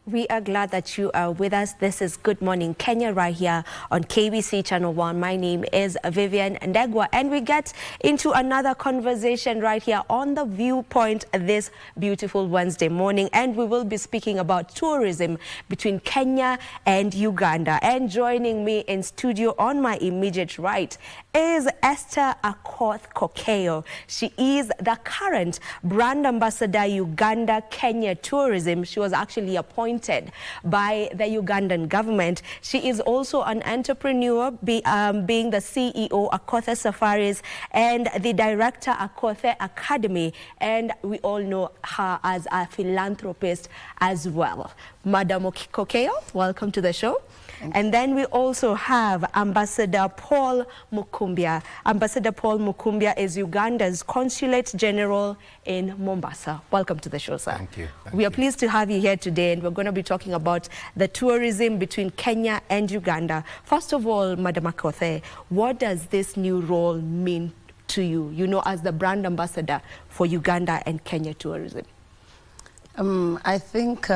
We are glad that you are with us. This is Good Morning Kenya right here on KBC Channel 1. My name is Vivian Ndegwa, and we get into another conversation right here on The Viewpoint this beautiful Wednesday morning. And we will be speaking about tourism between Kenya and Uganda. And joining me in studio on my immediate right is Esther Akothee. She is the current brand ambassador Uganda Kenya Tourism. She was actually appointed by the Ugandan government. She is also an entrepreneur, being the CEO Akothee Safaris and the director Akothee Academy, and we all know her as a philanthropist as well. Madam Akothee, welcome to the show. And then we also have Ambassador Paul Mukumbya. Ambassador Paul Mukumbya is Uganda's Consulate General in Mombasa. Welcome to the show, sir. Thank you. We are pleased to have you here today, and we're going to be talking about the tourism between Kenya and Uganda. First of all, Madam Akothee, what does this new role mean to you, as the brand ambassador for Uganda and Kenya tourism? I think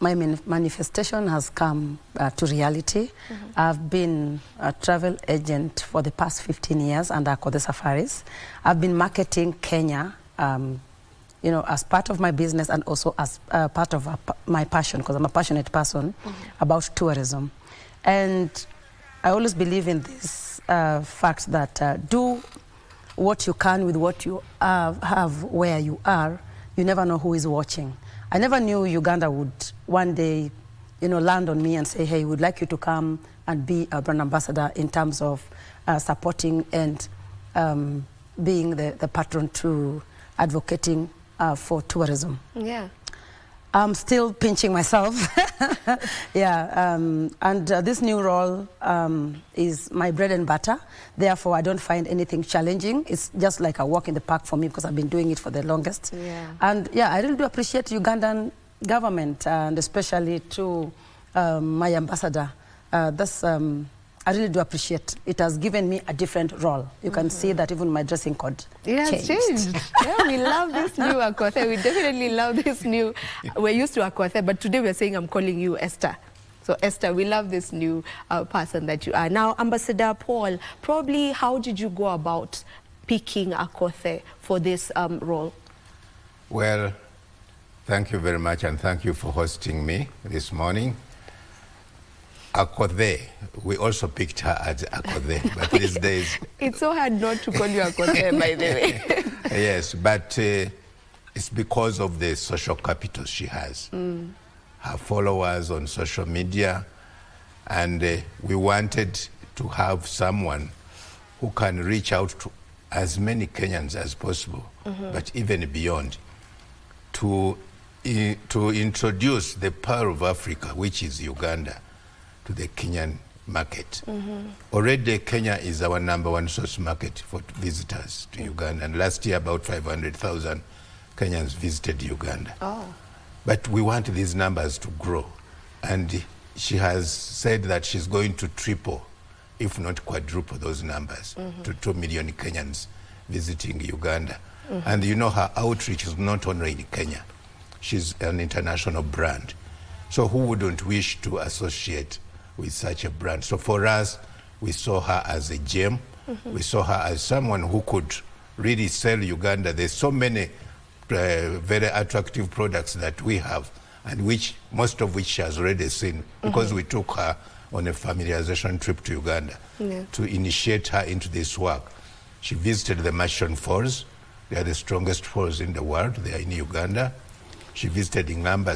my manifestation has come to reality. I've been a travel agent for the past 15 years under Akothee Safaris. I've been marketing Kenya, as part of my business and also as part of my passion, because I'm a passionate person about tourism. And I always believe in this fact that do what you can with what you have where you are. You never know who is watching. I never knew Uganda would one day, land on me and say, hey, we'd like you to come and be a brand ambassador in terms of supporting and being the patron to advocating for tourism. Yeah. I'm still pinching myself. Yeah, and this new role is my bread and butter. Therefore, I don't find anything challenging. It's just like a walk in the park for me because I've been doing it for the longest. Yeah. And yeah, I really do appreciate Ugandan government and especially to my ambassador. I really do appreciate. It has given me a different role. You can see that even my dressing code changed. Yeah, we love this new Akothee. We definitely love this new. We're used to Akothee, but today we're saying I'm calling you Esther. So Esther, we love this new person that you are. Now, Ambassador Paul, probably how did you go about picking Akothee for this role? Well, thank you very much, and thank you for hosting me this morning. Akothee, we also picked her as Akothee, but these days... It's so hard not to call you Akothee, by the way. Yes, but it's because of the social capital she has. Her followers on social media, and we wanted to have someone who can reach out to as many Kenyans as possible, but even beyond, to introduce the pearl of Africa, which is Uganda, to the Kenyan market. Already Kenya is our #1 source market for visitors to Uganda, and last year about 500,000 Kenyans visited Uganda. Oh. But we want these numbers to grow, and she has said that she's going to triple, if not quadruple those numbers to 2 million Kenyans visiting Uganda. And her outreach is not only in Kenya. She's an international brand. So who wouldn't wish to associate with such a brand? So for us, we saw her as a gem. We saw her as someone who could really sell Uganda. There's so many very attractive products that we have, and most of which she has already seen, because we took her on a familiarization trip to Uganda to initiate her into this work. She visited the Mashon Falls. They are the strongest falls in the world. They are in Uganda. She visited Ingamba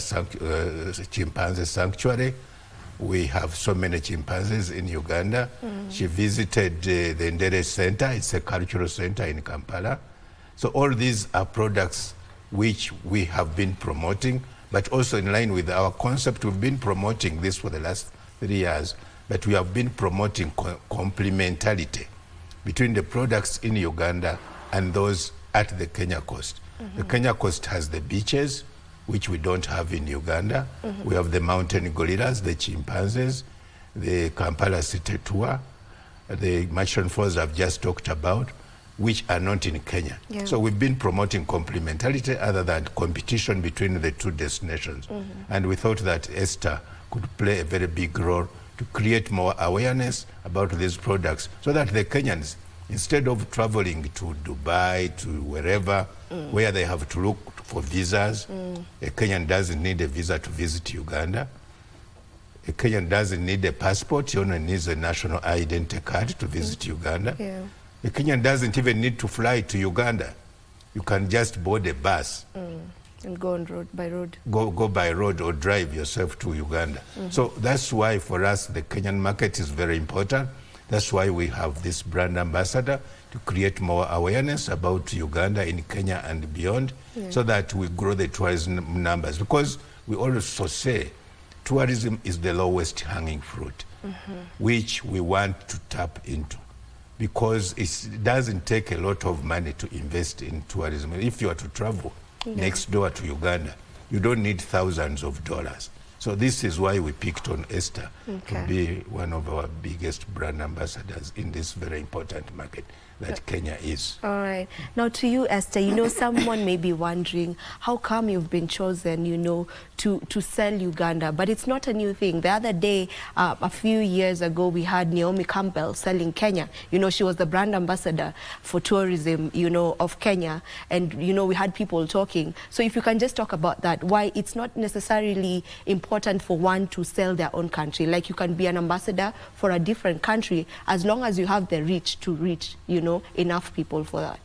Chimpanzee Sanctuary. We have so many chimpanzees in Uganda. She visited the Ndere Center. It's a cultural center in Kampala. So all these are products which we have been promoting, but also in line with our concept. We've been promoting this for the last 3 years, but we have been promoting complementarity between the products in Uganda and those at the Kenya coast. The Kenya coast has the beaches, which we don't have in Uganda. We have the mountain gorillas, the chimpanzees, the Kampala City Tour, the Mashon Falls I've just talked about, which are not in Kenya. Yeah. So we've been promoting complementarity other than competition between the two destinations. And we thought that Esther could play a very big role to create more awareness about these products so that the Kenyans, instead of traveling to Dubai, to wherever, where they have to look for visas, a Kenyan doesn't need a visa to visit Uganda. A Kenyan doesn't need a passport, he only needs a national identity card to visit Uganda. Yeah. A Kenyan doesn't even need to fly to Uganda. You can just board a bus. And go on road by road. Go by road or drive yourself to Uganda. So that's why for us the Kenyan market is very important. That's why we have this brand ambassador to create more awareness about Uganda in Kenya and beyond, so that we grow the tourism numbers. Because we also say tourism is the lowest hanging fruit, which we want to tap into. Because it doesn't take a lot of money to invest in tourism. If you are to travel next door to Uganda, you don't need thousands of dollars. So this is why we picked on Esther to be one of our biggest brand ambassadors in this very important market that Kenya is. All right. Now to you, Esther, you know, someone may be wondering, how come you've been chosen, you know, to sell Uganda? But it's not a new thing. The other day, a few years ago, we had Naomi Campbell selling Kenya. You know, she was the brand ambassador for tourism, you know, of Kenya. And, you know, we had people talking. So if you can just talk about that, why it's not necessarily important for one to sell their own country. Like you can be an ambassador for a different country as long as you have the reach to reach, you know, enough people for that.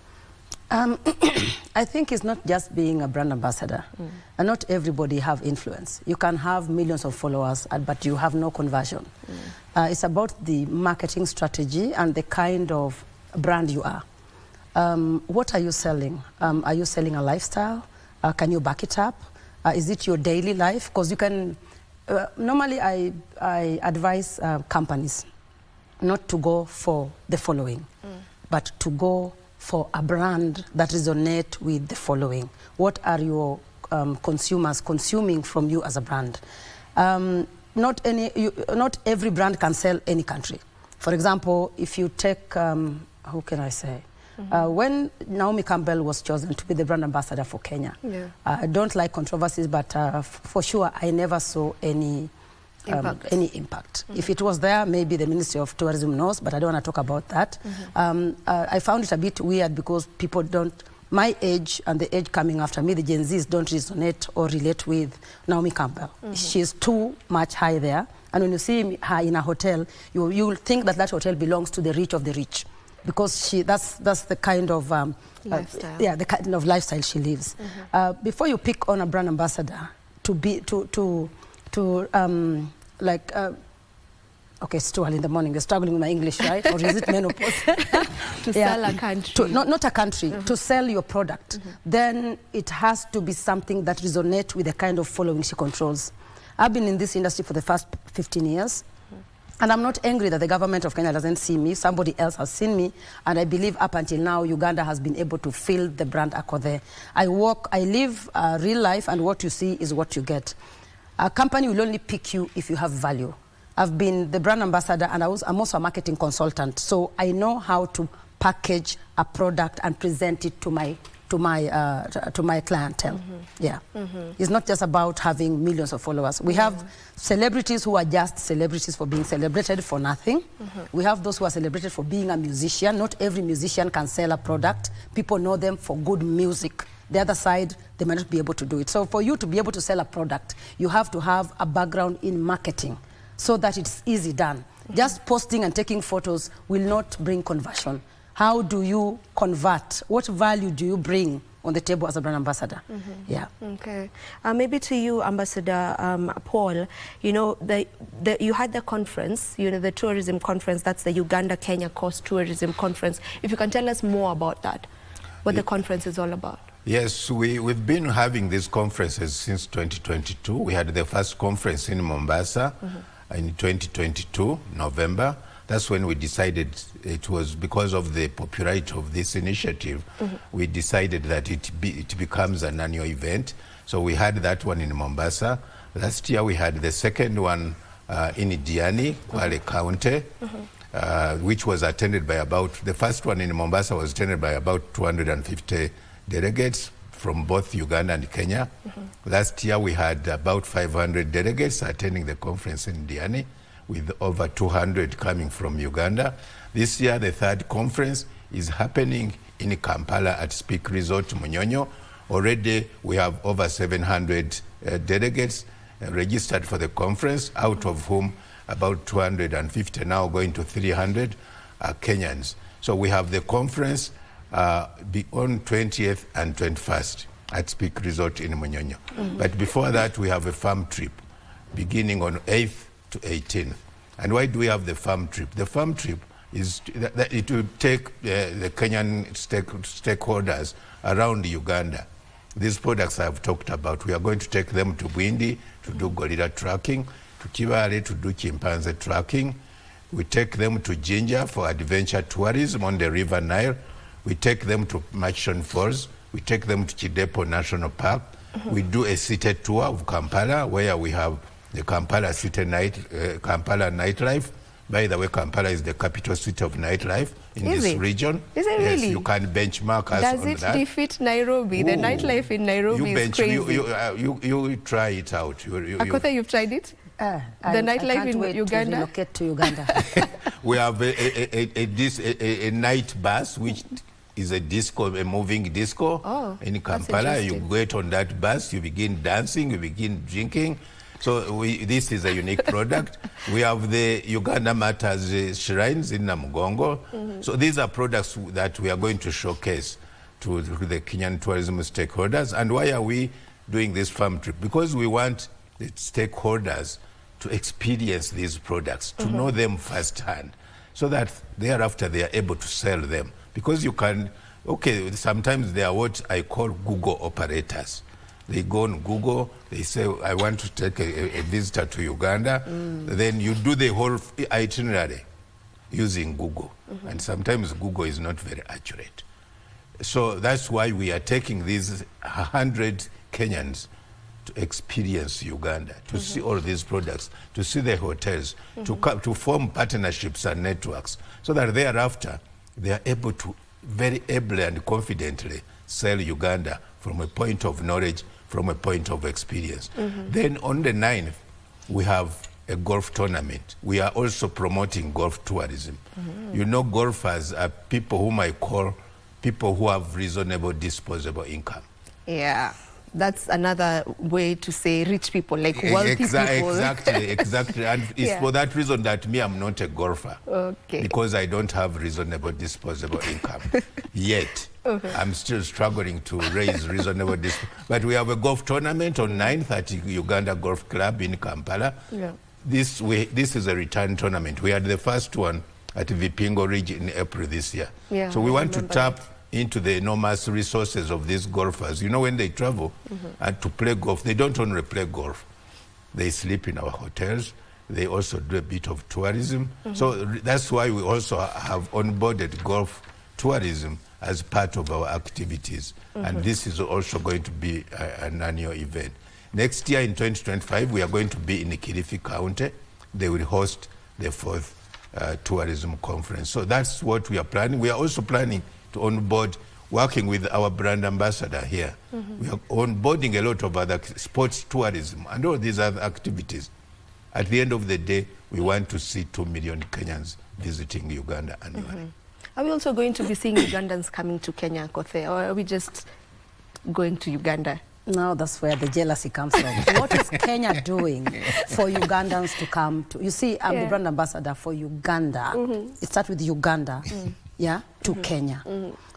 I think it's not just being a brand ambassador. And not everybody have influence. You can have millions of followers, but you have no conversion. It's about the marketing strategy and the kind of brand you are. What are you selling? Are you selling a lifestyle? Can you back it up? Is it your daily life? Because you can, normally I advise companies not to go for the following, but to go for a brand that resonates with the following. What are your consumers consuming from you as a brand? Not every brand can sell any country. For example, if you take, who can I say? When Naomi Campbell was chosen to be the brand ambassador for Kenya, I don't like controversies, but for sure I never saw any impact. If it was there, maybe the Ministry of Tourism knows, but I don't want to talk about that. I found it a bit weird because people don't, my age and the age coming after me, the Gen Zs don't resonate or relate with Naomi Campbell. She's too much high there. And when you see her in a hotel, you'll think that that hotel belongs to the rich of the rich. Because that's the kind of lifestyle. The kind of lifestyle she lives. Before you pick on a brand ambassador to be okay, it's too early in the morning. You're struggling with my English, right? Or is it menopause? To sell a country. Not a country. To sell your product. Then it has to be something that resonates with the kind of following she controls. I've been in this industry for the past 15 years. And I'm not angry that the government of Kenya doesn't see me. Somebody else has seen me. And I believe up until now, Uganda has been able to fill the brand Akothee. I live real life, and what you see is what you get. A company will only pick you if you have value. I've been the brand ambassador, and I'm also a marketing consultant. So I know how to package a product and present it to my clientele. It's not just about having millions of followers. We have celebrities who are just celebrities for being celebrated for nothing. We have those who are celebrated for being a musician. Not every musician can sell a product. People know them for good music. The other side, they might not be able to do it. So for you to be able to sell a product, you have to have a background in marketing so that it's easy done. Just posting and taking photos will not bring conversion. How do you convert? What value do you bring on the table as a brand ambassador? Okay. Maybe to you, Ambassador Paul, you know, you had the conference, you know, the tourism conference, that's the Uganda-Kenya Cross-Tourism Conference. If you can tell us more about that, what the conference is all about. Yes, we've been having these conferences since 2022. We had the first conference in Mombasa in 2022, November. That's when we decided, it was because of the popularity of this initiative, we decided that it becomes an annual event. So we had that one in Mombasa. Last year we had the second one in Diani, Kwale County. which was attended by the first one in Mombasa was attended by about 250 delegates from both Uganda and Kenya. Last year we had about 500 delegates attending the conference in Diani, with over 200 coming from Uganda. This year the third conference is happening in Kampala at Speak Resort Munyonyo. Already we have over 700 delegates registered for the conference, out of whom about 250 now going to 300 are Kenyans. So we have the conference on 20th and 21st at Speak Resort in Munyonyo. But before that we have a farm trip beginning on 8th to 18th. And why do we have the farm trip? The farm trip is that it will take the Kenyan stakeholders around Uganda. These products I've talked about, we are going to take them to Bwindi to do gorilla tracking, to Kibale to do chimpanzee tracking. We take them to Jinja for adventure tourism on the River Nile. We take them to Machon Falls. We take them to Chidepo National Park. We do a city tour of Kampala, where we have the Kampala City Kampala nightlife. By the way, Kampala is the capital city of nightlife in this region. Is it yes, really? You can benchmark us on that. Does it defeat Nairobi? The nightlife in Nairobi is crazy. You try it out. Akothee, you've tried it? The nightlife in Uganda? To relocate to Uganda. We have a night bus, which is a disco, a moving disco in Kampala. You get on that bus, you begin dancing, you begin drinking. So this is a unique product. We have the Uganda Matters shrines in Namugongo. So these are products that we are going to showcase to the Kenyan tourism stakeholders. And why are we doing this farm trip? Because we want the stakeholders to experience these products, to know them firsthand, so that thereafter they are able to sell them. Because you can, sometimes they are what I call Google operators. They go on Google, they say, I want to take a visitor to Uganda. Then you do the whole itinerary using Google. And sometimes Google is not very accurate. So that's why we are taking these 100 Kenyans to experience Uganda, to see all these products, to see the hotels, to form partnerships and networks, so that thereafter they are able to very ably and confidently sell Uganda from a point of knowledge, from a point of experience. Then on the 9th, we have a golf tournament. We are also promoting golf tourism. You know, golfers are people whom I call people who have reasonable disposable income. Yeah, that's another way to say rich people, like wealthy people. Exactly. And it's for that reason that I'm not a golfer. Because I don't have reasonable disposable income yet. I'm still struggling to raise reasonable but we have a golf tournament on 9th at Uganda Golf Club in Kampala. This is a return tournament. We had the first one at Vipingo Ridge in April this year. So we want to tap into the enormous resources of these golfers. You know, when they travel and to play golf, they don't only play golf. They sleep in our hotels. They also do a bit of tourism. So that's why we also have onboarded golf tourism as part of our activities. And this is also going to be an annual event. Next year in 2025, we are going to be in Kilifi County. They will host the 4th tourism conference. So that's what we are planning. We are also planning to onboard, working with our brand ambassador here. We are onboarding a lot of other sports tourism and all these other activities. At the end of the day, we want to see 2 million Kenyans visiting Uganda annually. Are we also going to be seeing Ugandans coming to Kenya, Akothee, or are we just going to Uganda? No, that's where the jealousy comes from. What is Kenya doing for Ugandans to come to? You see, I'm the brand ambassador for Uganda. It starts with Uganda, to Kenya.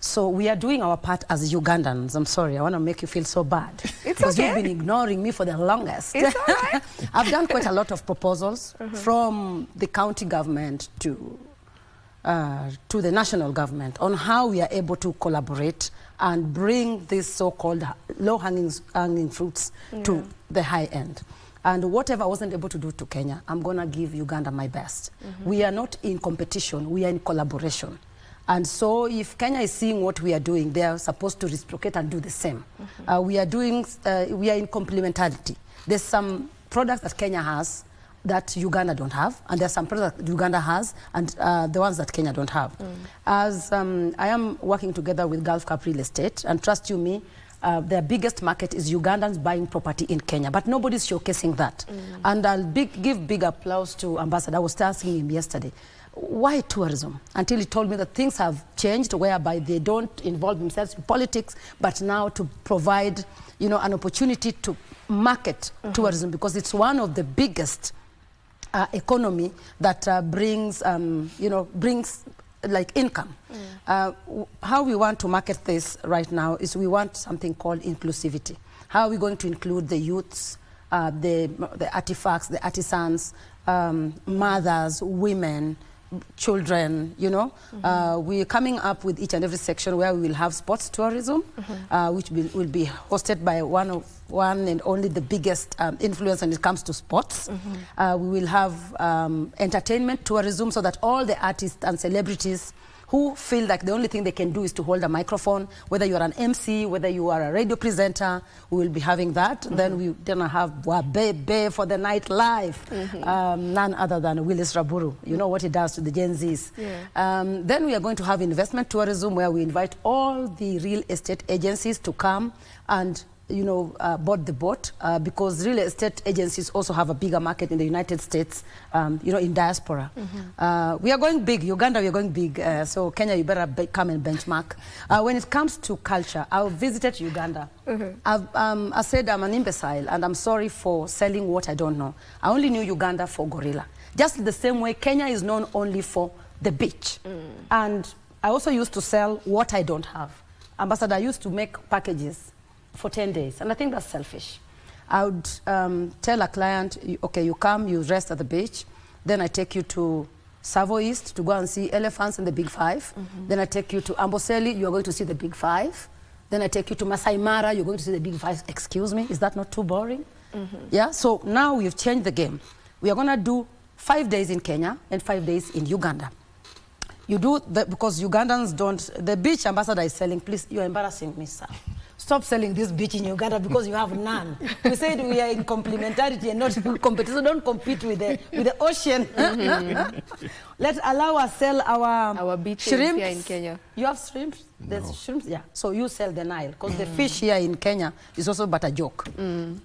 So we are doing our part as Ugandans. I'm sorry, I want to make you feel so bad. Because you've been ignoring me for the longest. It's all right. I've done quite a lot of proposals from the county government to the national government on how we are able to collaborate and bring these so-called low-hanging fruits to the high end. And whatever I wasn't able to do to Kenya, I'm going to give Uganda my best. We are not in competition, we are in collaboration. And so if Kenya is seeing what we are doing, they are supposed to reciprocate and do the same. We are in complementarity. There's some products that Kenya has that Uganda don't have, and there's some products that Uganda has, and the ones that Kenya don't have. As I am working together with Gulf Cup Real Estate, and trust you me, their biggest market is Ugandans buying property in Kenya, but nobody's showcasing that. And I'll give big applause to Ambassador. I was asking him yesterday, why tourism? Until he told me that things have changed, whereby they don't involve themselves in politics, but now to provide, you know, an opportunity to market tourism, because it's one of the biggest economy that brings like income. How we want to market this right now is we want something called inclusivity. How are we going to include the youths, the artifacts, the artisans, mothers, women, children, you know? We're coming up with each and every section where we will have sports tourism, which will be hosted by one and only the biggest influence when it comes to sports. We will have entertainment tourism, so that all the artists and celebrities who feel like the only thing they can do is to hold a microphone, whether you're an MC, whether you are a radio presenter, we will be having that. Then we're gonna have Wabebe for the night live, none other than Willis Raburu. You know what he does to the Gen Zs. Then we are going to have investment tourism, where we invite all the real estate agencies to come and, you know, board the boat, because real estate agencies also have a bigger market in the United States, you know, in diaspora. We are going big. Uganda, we are going big. So Kenya, you better come and benchmark. When it comes to culture, I visited Uganda. I said I'm an imbecile, and I'm sorry for selling what I don't know. I only knew Uganda for gorilla. Just the same way Kenya is known only for the beach. And I also used to sell what I don't have. Ambassador, I used to make packages for 10 days, and I think that's selfish. I would tell a client, okay, you come, you rest at the beach, then I take you to Savo East to go and see elephants in the Big Five. Then I take you to Amboseli, you are going to see the Big Five. Then I take you to Masai Mara, you're going to see the Big Five. Excuse me, is that not too boring? Yeah, so now we've changed the game. We are going to do 5 days in Kenya and 5 days in Uganda. You do that because Ugandans don't, the beach Ambassador is selling, please, you're embarrassing me, sir. Stop selling this beach in Uganda because you have none. We said we are in complementarity and not competition. Don't compete with the ocean. Let's allow us sell our beaches shrimps here in Kenya. You have shrimps? There's No. shrimps, yeah. So you sell the Nile, because the fish here in Kenya is also but a joke.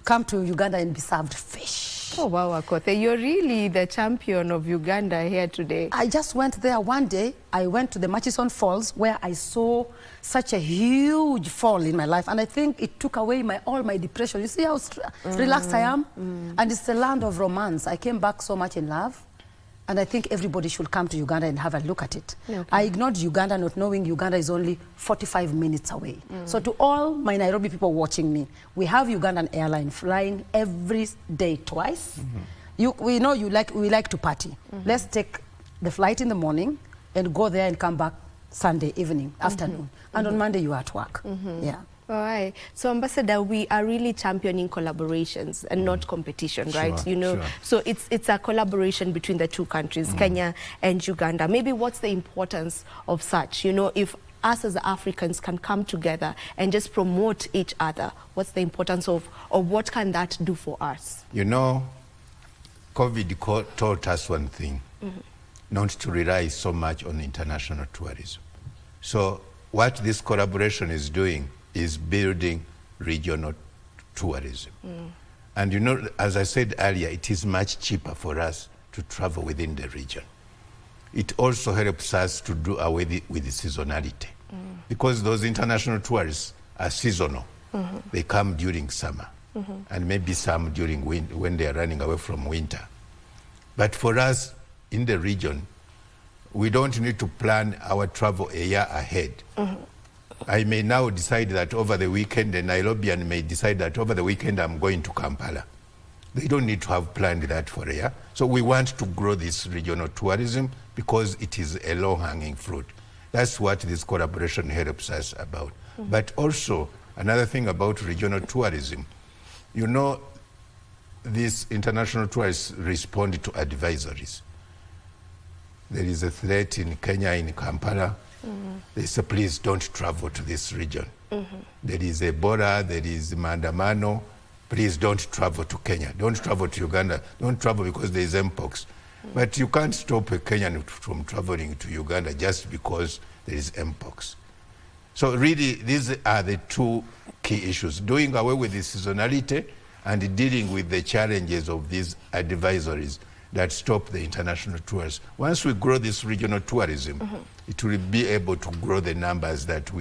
Come to Uganda and be served fish. Oh wow, Akothee, you're really the champion of Uganda here today. I just went there one day. I went to the Murchison Falls, where I saw such a huge fall in my life, and I think it took away all my depression. You see how relaxed I am? And it's the land of romance. I came back so much in love, and I think everybody should come to Uganda and have a look at it. Okay. I ignored Uganda, not knowing Uganda is only 45 minutes away. So to all my Nairobi people watching me, we have Ugandan airline flying every day twice. We know we like to party. Let's take the flight in the morning and go there and come back Sunday evening, afternoon. And on Monday you are at work. Yeah. All right. So, Ambassador, we are really championing collaborations and not competition, right? Sure, You know, sure. so it's a collaboration between the two countries, Kenya and Uganda. Maybe what's the importance of such? You know, if us as Africans can come together and just promote each other, what's the importance of, or what can that do for us? You know, COVID taught us one thing, not to rely so much on international tourism. So what this collaboration is doing is building regional tourism. And you know, as I said earlier, it is much cheaper for us to travel within the region. It also helps us to do away with the seasonality, because those international tourists are seasonal. They come during summer, and maybe some during when they are running away from winter. But for us in the region, we don't need to plan our travel a year ahead. I may now decide that over the weekend, the Nairobian may decide that over the weekend I'm going to Kampala. They don't need to have planned that for a year. So we want to grow this regional tourism because it is a low-hanging fruit. That's what this collaboration helps us about. But also, another thing about regional tourism, you know, these international tourists respond to advisories. There is a threat in Kenya, in Kampala. They say, please don't travel to this region. There is Ebola, there is Maandamano. please don't travel to Kenya, don't travel to Uganda, don't travel because there is mpox. But you can't stop a Kenyan from traveling to Uganda just because there is mpox. So really, these are the two key issues: doing away with the seasonality and dealing with the challenges of these advisories that stop the international tours. Once we grow this regional tourism, it will be able to grow the numbers that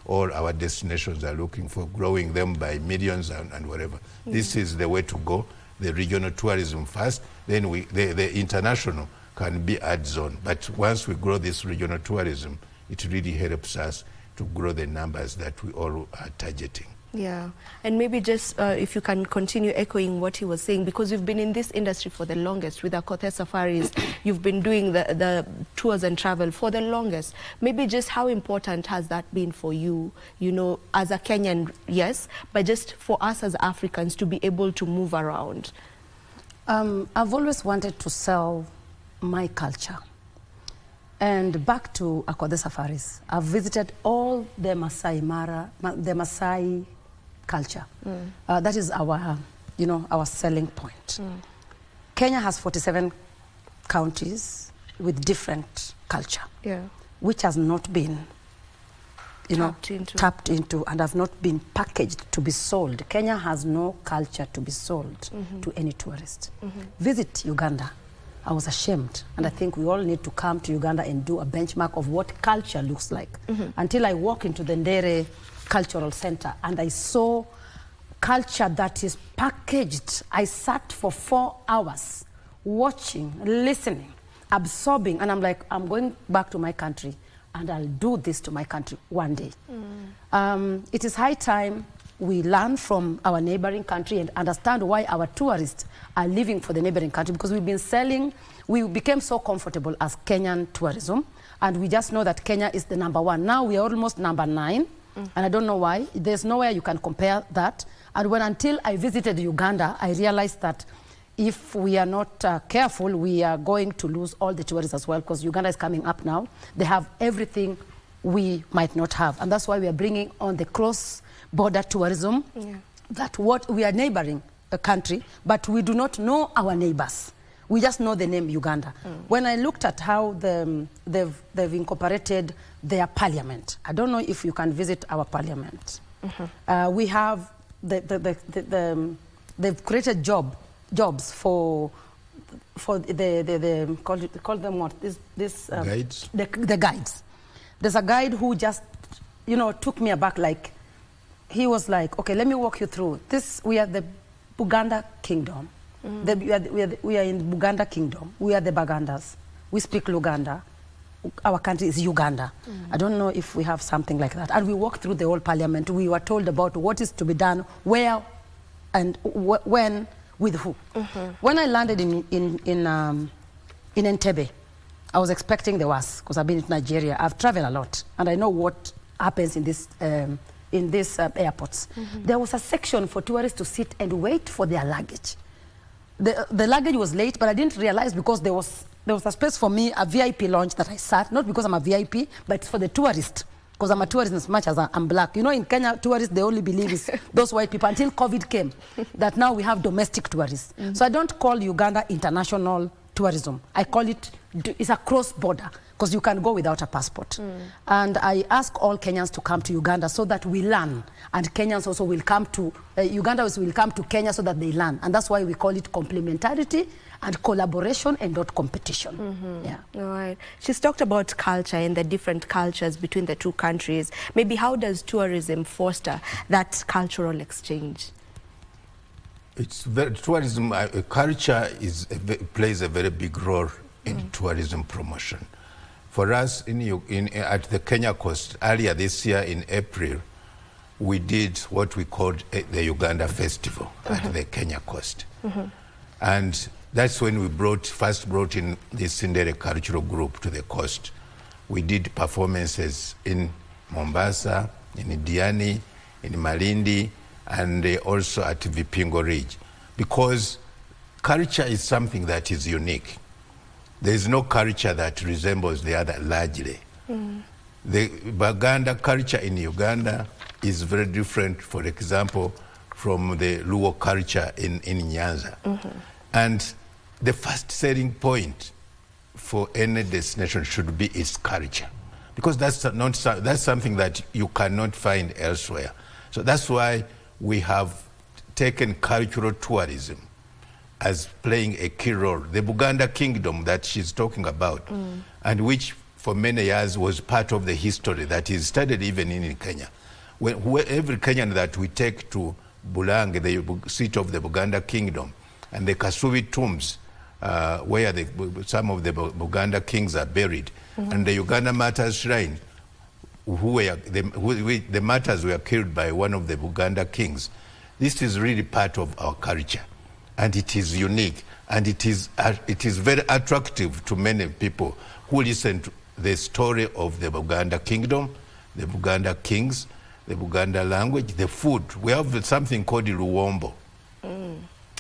all our destinations are looking for, growing them by millions and whatever. This is the way to go. The regional tourism first, then the international can be adds on. But once we grow this regional tourism, it really helps us to grow the numbers that we all are targeting. Yeah, and maybe just if you can continue echoing what he was saying, because you've been in this industry for the longest with Akothee safaris, you've been doing the tours and travel for the longest. Maybe just how important has that been for you, you know, as a Kenyan, yes, but just for us as Africans to be able to move around? I've always wanted to sell my culture. And back to Akothee safaris, I've visited all the Masai Mara, the Masai culture. That is our, you know, our selling point. Kenya has 47 counties with different culture, which has not been, you know, tapped into and have not been packaged to be sold. Kenya has no culture to be sold to any tourist. Visit Uganda. I was ashamed, and I think we all need to come to Uganda and do a benchmark of what culture looks like. Until I walk into the Ndere Cultural Center and I saw culture that is packaged. I sat for 4 hours watching, listening, absorbing, and I'm like, I'm going back to my country and I'll do this to my country one day. It is high time we learn from our neighboring country and understand why our tourists are living for the neighboring country, because we've been selling, we became so comfortable as Kenyan tourism, and we just know that Kenya is the #1. Now we are almost #9, and I don't know why. There's nowhere you can compare that. And until I visited Uganda, I realized that if we are not careful, we are going to lose all the tourists as well, because Uganda is coming up now. They have everything we might not have, and that's why we are bringing on the cross-border tourism. That what we are neighboring a country, but we do not know our neighbors. We just know the name Uganda. When I looked at how they've incorporated their parliament, I don't know if you can visit our parliament. We have they've created jobs for the call them what guides. The guides. There's a guide who just, you know, took me aback. Like, he was like, okay, let me walk you through this. We are the Buganda Kingdom. We are in Buganda Kingdom. We are the Bagandas. We speak Luganda. Our country is Uganda. I don't know if we have something like that. And we walked through the whole parliament. We were told about what is to be done, where, and when, with who. When I landed in Entebbe, I was expecting the worst, because I've been in Nigeria. I've traveled a lot, and I know what happens in these airports. There was a section for tourists to sit and wait for their luggage. The luggage was late, but I didn't realize, because there was a space for me, a VIP lounge that I sat, not because I'm a VIP, but it's for the tourist, because I'm a tourist as much as I'm black. You know, in Kenya, tourists, they only believe is those white people, until COVID came, that now we have domestic tourists. So I don't call Uganda international tourism. I call it, it's a cross-border, because you can go without a passport. And I ask all Kenyans to come to Uganda so that we learn. And Kenyans also will come to, Ugandans will come to Kenya so that they learn. And that's why we call it complementarity and collaboration and not competition. Yeah. All right. She's talked about culture and the different cultures between the two countries. Maybe how does tourism foster that cultural exchange? It's tourism, culture plays a very big role in tourism promotion. For us at the Kenya coast, earlier this year in April, we did what we called the Uganda Festival at the Kenya coast. And that's when we first brought in the Ndere cultural group to the coast. We did performances in Mombasa, in Diani, in Malindi, and also at Vipingo Ridge, because culture is something that is unique. There is no culture that resembles the other largely. The Baganda culture in Uganda is very different, for example, from the Luo culture in Nyanza. And the first selling point for any destination should be its culture, because that's something that you cannot find elsewhere. So that's why we have taken cultural tourism as playing a key role. The Buganda Kingdom that she's talking about, and which for many years was part of the history that is studied even in Kenya. Every Kenyan that we take to Bulange, the seat of the Buganda Kingdom, and the Kasubi tombs, where some of the Buganda kings are buried, and the Uganda Martyrs Shrine, the martyrs were killed by one of the Buganda kings. This is really part of our culture, and it is unique, and it is very attractive to many people who listen to the story of the Buganda Kingdom, the Buganda kings, the Buganda language, the food. We have something called Luwombo.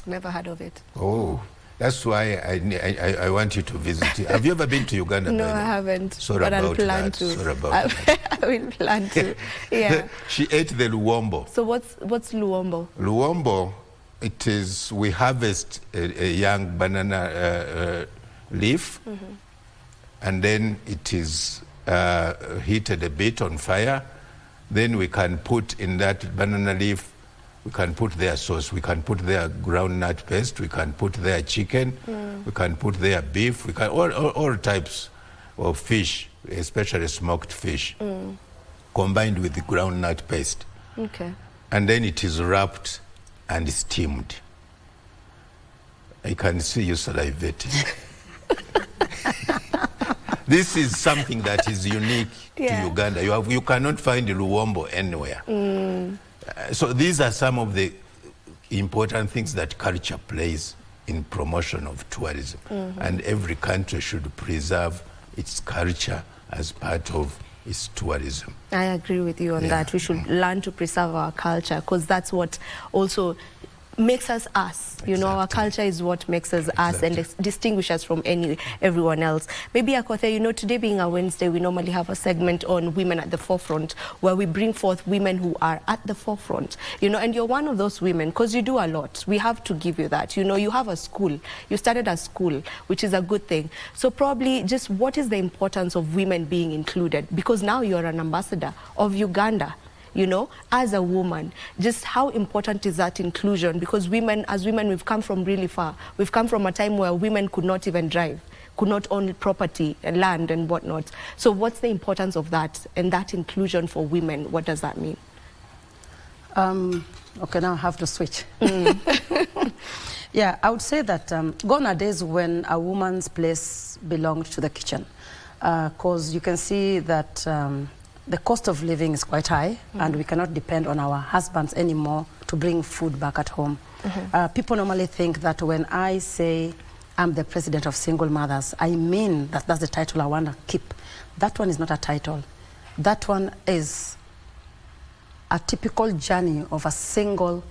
Never heard of it. Oh, that's why I want you to visit. Have you ever been to Uganda? No, I haven't. Sorry but about I'll plan that. to. Sorry about that. I will plan to. Yeah. She ate the Luwombo. So what's Luwombo? Luwombo, it is, we harvest a young banana leaf, and then it is heated a bit on fire. Then we can put in that banana leaf, we can put their sauce, we can put their groundnut paste, we can put their chicken, we can put their beef, we can all types of fish, especially smoked fish, combined with the groundnut paste. Okay. And then it is wrapped and steamed. I can see you salivating. This is something that is unique to Uganda. You cannot find Luwombo anywhere. So these are some of the important things that culture plays in promotion of tourism. And every country should preserve its culture as part of its tourism. I agree with you on that. We should learn to preserve our culture, because that's what also makes us us. You know, our culture is what makes us us and distinguishes us from everyone else. Maybe Akothee, you know, today being a Wednesday, we normally have a segment on women at the forefront, where we bring forth women who are at the forefront. You know, and you're one of those women, because you do a lot. We have to give you that. You know, you have a school. You started a school, which is a good thing. So probably just what is the importance of women being included? Because now you're an ambassador of Uganda. You know, as a woman, just how important is that inclusion? Because women, as women, we've come from really far. We've come from a time where women could not even drive, could not own property and land and whatnot. So what's the importance of that and that inclusion for women? What does that mean? Okay, now I have to switch. Yeah, I would say that gone are days when a woman's place belonged to the kitchen, because you can see that the cost of living is quite high, and we cannot depend on our husbands anymore to bring food back at home. People normally think that when I say I'm the president of single mothers, I mean that that's the title I want to keep. That one is not a title. That one is a typical journey of a single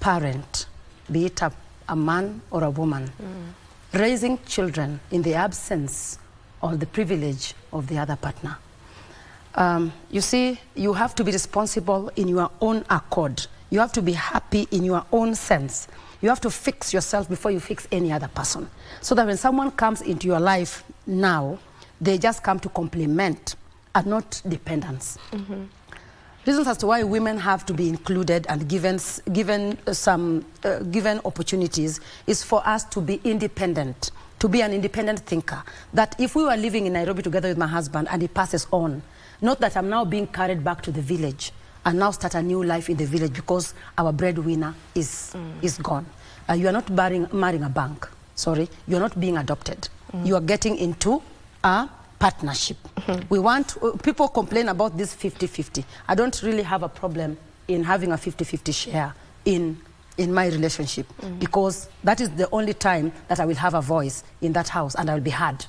parent, be it a man or a woman, raising children in the absence or the privilege of the other partner. You see, you have to be responsible in your own accord. You have to be happy in your own sense. You have to fix yourself before you fix any other person. So that when someone comes into your life now, they just come to complement and not dependence. Reasons as to why women have to be included and given opportunities is for us to be independent, to be an independent thinker. That if we were living in Nairobi together with my husband and he passes on, not that I'm now being carried back to the village and now start a new life in the village because our breadwinner is gone. You are not marrying a bank. Sorry, you're not being adopted. You are getting into a partnership. We want, people complain about this 50-50. I don't really have a problem in having a 50-50 share in my relationship, because that is the only time that I will have a voice in that house and I will be heard.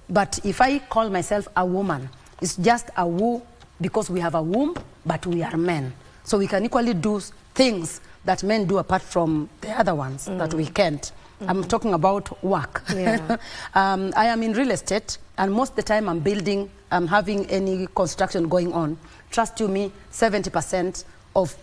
But if I call myself a woman, it's just a woo because we have a womb, but we are men. So we can equally do things that men do apart from the other ones that we can't. I'm talking about work. I am in real estate, and most of the time I'm building, I'm having any construction going on. Trust you me, 70% of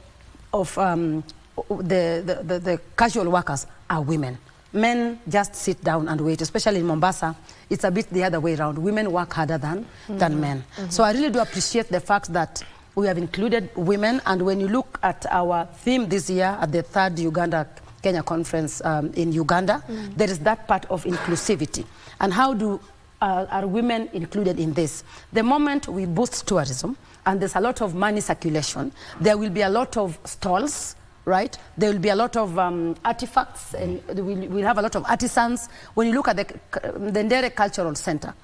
the casual workers are women. Men just sit down and wait, especially in Mombasa. It's a bit the other way around. Women work harder than men. So I really do appreciate the fact that we have included women. And when you look at our theme this year at the 3rd Uganda Kenya Conference in Uganda, there is that part of inclusivity. And how are women included in this? The moment we boost tourism, and there's a lot of money circulation, there will be a lot of stalls, right? There will be a lot of artifacts, and we'll have a lot of artisans. When you look at the Ndere Cultural Center,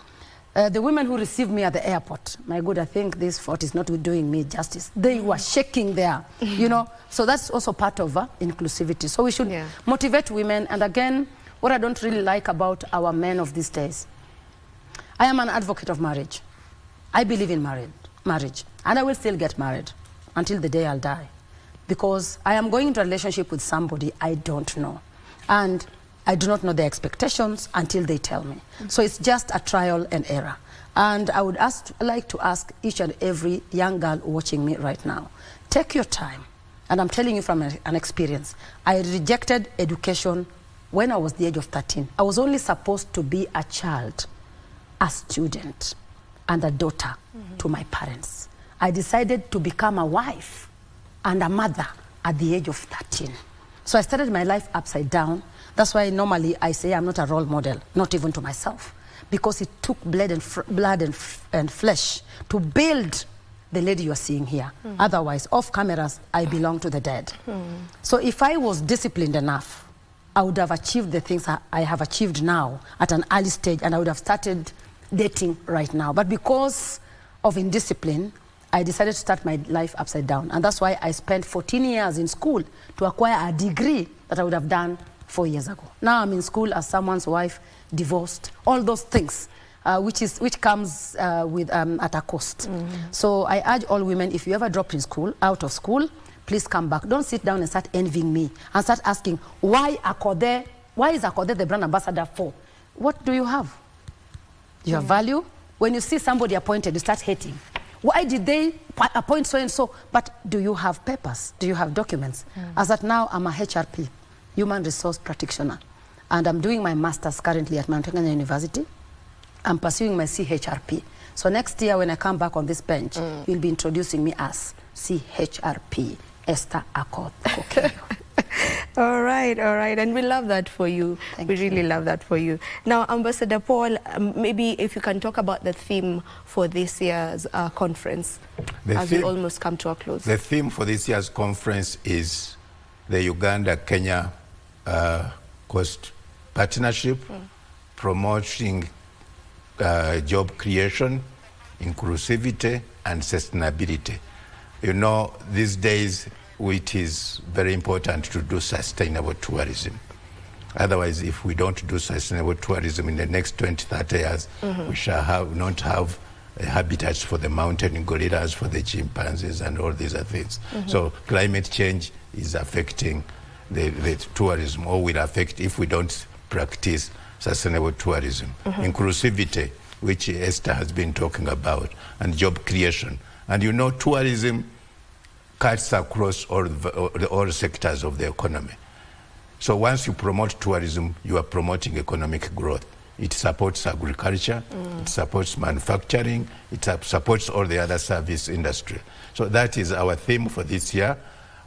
the women who received me at the airport, my God, I think this fort is not doing me justice. They were shaking there, you know. So that's also part of inclusivity. So we should motivate women. And again, what I don't really like about our men of these days, I am an advocate of marriage. I believe in marriage, and I will still get married until the day I'll die. Because I am going into a relationship with somebody I don't know. And I do not know their expectations until they tell me. So it's just a trial and error. And I would like to ask each and every young girl watching me right now, take your time. And I'm telling you from an experience. I rejected education when I was the age of 13. I was only supposed to be a child, a student, and a daughter to my parents. I decided to become a wife and a mother at the age of 13. So I started my life upside down. That's why normally I say I'm not a role model, not even to myself, because it took blood and flesh to build the lady you are seeing here. Otherwise, off cameras, I belong to the dead. So if I was disciplined enough, I would have achieved the things I have achieved now at an early stage, and I would have started dating right now. But because of indiscipline, I decided to start my life upside down. And that's why I spent 14 years in school to acquire a degree that I would have done 4 years ago. Now I'm in school as someone's wife, divorced, all those things, which comes at a cost. So I urge all women, if you ever dropped out of school, please come back. Don't sit down and start envying me and start asking, why is Akothee the brand ambassador for? What do you have? Do you have value? When you see somebody appointed, you start hating. Why did they appoint so-and-so? But do you have papers? Do you have documents? As at now, I'm a HRP, Human Resource Practitioner. And I'm doing my master's currently at Mount Kenya University. I'm pursuing my CHRP. So next year, when I come back on this bench, you'll be introducing me as CHRP, Esther Akothee. All right. And we love that for you. We really love that for you. Now, Ambassador Paul, maybe if you can talk about the theme for this year's conference as we almost come to a close. The theme for this year's conference is the Uganda-Kenya Coast Partnership, promoting job creation, inclusivity, and sustainability. You know, these days, it is very important to do sustainable tourism. Otherwise, if we don't do sustainable tourism in the next 20, 30 years, we shall not have habitats for the mountain gorillas, for the chimpanzees, and all these other things. So climate change is affecting the tourism, or will affect if we don't practice sustainable tourism. Inclusivity, which Esther has been talking about, and job creation. And you know, tourism cuts across all sectors of the economy. So once you promote tourism, you are promoting economic growth. It supports agriculture, it supports manufacturing, it supports all the other service industry. So that is our theme for this year.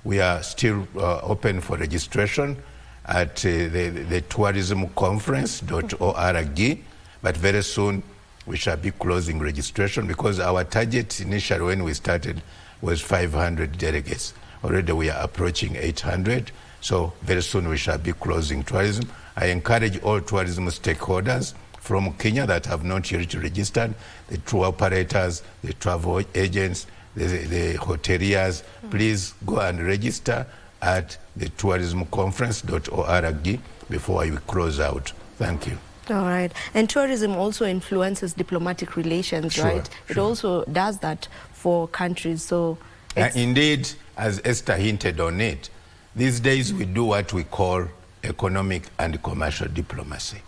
We are still open for registration at the tourismconference.org, but very soon we shall be closing registration, because our target initially when we started was 500 delegates. Already we are approaching 800, so very soon we shall be closing tourism. I encourage all tourism stakeholders from Kenya that have not yet registered, the tour operators, the travel agents, the hoteliers, please go and register at the tourismconference.org before we close out. Thank you. All right. And tourism also influences diplomatic relations, right? It also does that for countries. So indeed, as Esther hinted on it, these days we do what we call economic and commercial diplomacy.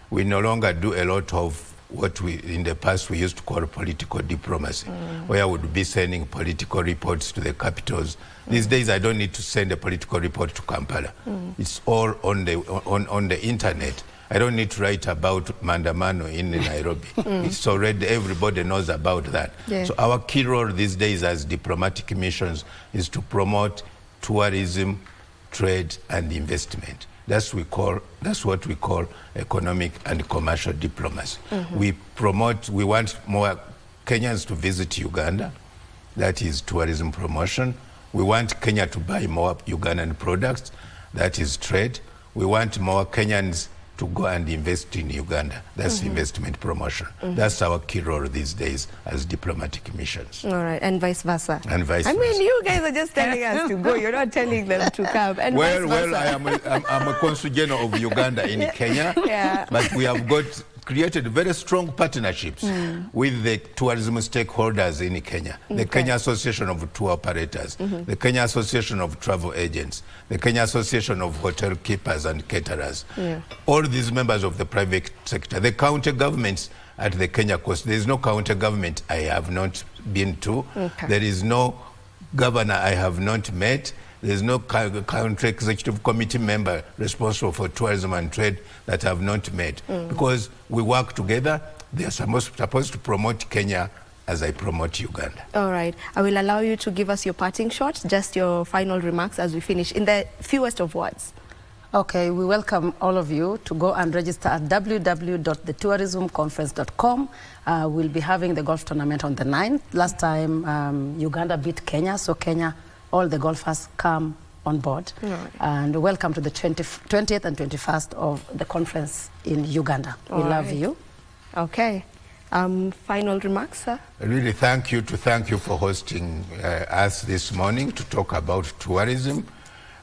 We no longer do a lot of what we in the past we used to call political diplomacy, where I would be sending political reports to the capitals. These days I don't need to send a political report to Kampala. It's all on the internet. I don't need to write about Mandamano in Nairobi. It's already, everybody knows about that. Yeah. So our key role these days as diplomatic missions is to promote tourism, trade and investment. That's what we call economic and commercial diplomacy. We want more Kenyans to visit Uganda. That is tourism promotion. We want Kenya to buy more Ugandan products. That is trade. We want more Kenyans to go and invest in Uganda. That's investment promotion. That's our key role these days as diplomatic missions. All right, and vice versa. And vice versa. I mean, you guys are just telling us to go. You're not telling them to come. And vice versa. I'm a consul general of Uganda in Kenya. Yeah. But we have created very strong partnerships with the tourism stakeholders in Kenya. The Kenya Association of Tour Operators, the Kenya Association of Travel Agents, the Kenya Association of Hotel Keepers and Caterers. Yeah. All these members of the private sector, the county governments at the Kenya coast. There is no county government I have not been to. There is no governor I have not met. There's no country executive committee member responsible for tourism and trade that I have not met. Because we work together. They are supposed to promote Kenya as I promote Uganda. All right. I will allow you to give us your parting shots, just your final remarks as we finish, in the fewest of words. Okay, we welcome all of you to go and register at www.thetourismconference.com. We'll be having the golf tournament on the 9th. Last time, Uganda beat Kenya, so Kenya, all the golfers come on board. Right. And welcome to the 20th and 21st of the conference in Uganda. We love you. Okay. Final remarks, sir? Really thank you for hosting us this morning to talk about tourism,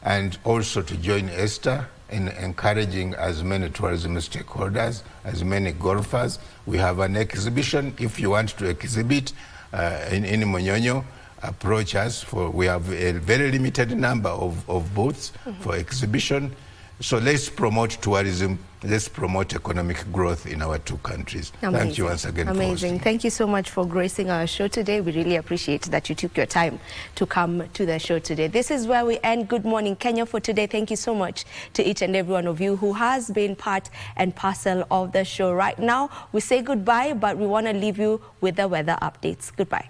and also to join Esther in encouraging as many tourism stakeholders, as many golfers. We have an exhibition. If you want to exhibit in Munyonyo, approach us. We have a very limited number of booths for exhibition. So let's promote tourism, let's promote economic growth in our two countries. Amazing. Thank you once again. Amazing. Thank you so much for gracing our show today. We really appreciate that you took your time to come to the show today. This is where we end Good Morning Kenya for today. Thank you so much to each and every one of you who has been part and parcel of the show. Right now, we say goodbye, but we want to leave you with the weather updates. Goodbye.